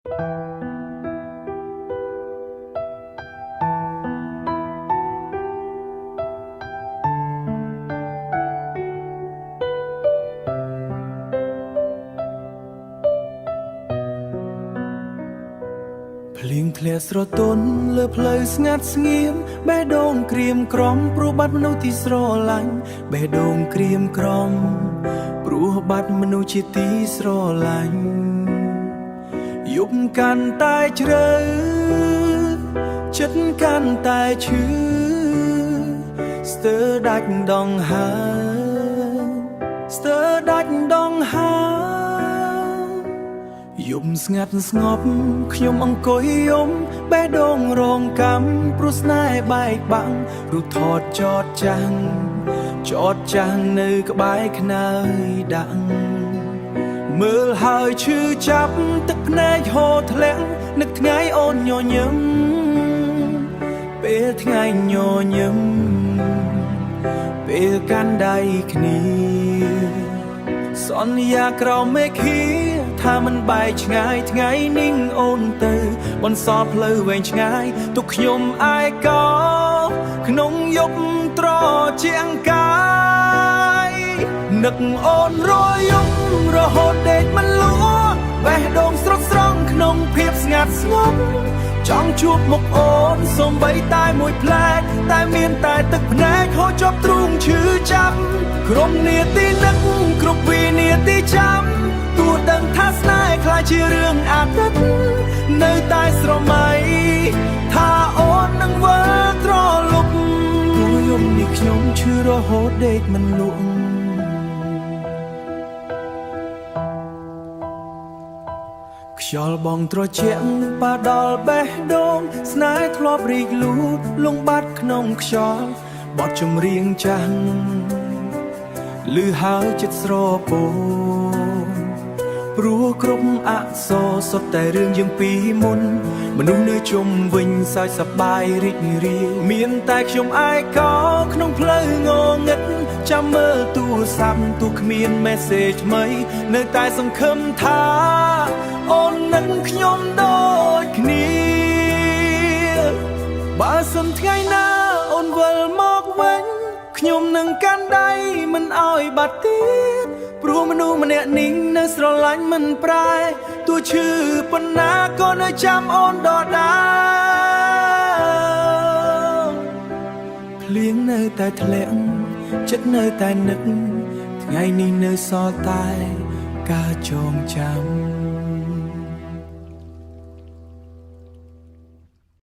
ភ្លៀងធ្លាក់ស្រទន់លើផ្លូវស្ងាត់ស្ងៀមបេះដូងក្រៀមក្រំព្រោះបាត់មនុស្សទីស្រឡាញ់បេះដូងក្រៀមក្រំព្រោះបាត់មនុស្សជាទីស្រឡាញ់យប់កាន់តែជ្រៅចិត្តកាន់តែឈឺស្ទើរដាច់ដងហើស្ទើរដាច់ដងហើយប់ស្ងាត់ស្ងប់ខ្ញុំអង្គុយយំបេះដូងរងកម្មព្រោះស្នេហ៍បែកបាំងរូបថតចតចាំងនៅក្បែរខ្នើយដាក់មើលហើយឈឺចាប់ទឹកភ្នែកហូរធ្លាក់នឹកថ្ងៃអូនញញឹមពេលថ្ងៃញញឹមពេលកាន់ដៃគ្នាសន្យាក្រោមមេឃាថាមិនបែកឆ្ងាយថ្ងៃនេះអូនទៅបន្សល់ផ្លូវវែងឆ្ងាយទុកខ្ញុំឯកោក្នុងយប់ត្រជាអង្កាយនឹកអូនរយំរហូតដេកមិនលក់បេះដូងស្រស់ស្រង់ក្នុងភាពស្ងាត់ស្ងប់ចង់ជួបមុខអូនសូម្បីតែមួយផ្លែតតែមានតែទឹកភ្នែកហូរជាប់ទ្រូងឈឺចាប់គ្រប់នាទីនឹកគ្រប់វិនាទីចាំទោះដឹងថាស្នេហ៍ខ្លាចជារឿងអាទិត្យនៅតែស្រមៃថាអូននឹងវិលត្រឡប់ព្រោះយប់នេះខ្ញុំឈឺរហូតដេកមិនលក់ខ្យល់បងត្រជាក់ប៉ះដល់បេះដូងស្នេហ៍ធ្លាប់រីកលូតលងបាត់ក្នុងខ្យល់បទចម្រៀងចាស់ឮហើយចិត្តស្រពោព្រោះគ្រប់អក្សរសុទ្ធតែរឿងយើងពីមុនមនុស្សនៅជុំវិញសើចសប្បាយរីករាយមានតែខ្ញុំឯកោក្នុងផ្លូវងងឹតចាំមើលទូរស័ព្ទទោះគ្មានមេសេថ្មីនៅតែសង្ឃឹមថាអូននឹងខ្ញុំដូចគ្នាបើសិនថ្ងៃណាអូនវិលមកវិញខ្ញុំនឹងកាន់ដៃមិនអោយបាត់ទៀតព្រោះមនុស្សម្នាក់នេះនៅស្រឡាញ់មិនប្រែទោះឈឺប៉ុណ្ណាក៏នៅចាំអូនដដែលភ្លៀងនៅតែធ្លាក់ចិត្តនៅតែនឹកថ្ងៃនេះនៅសល់តែការចងចាំ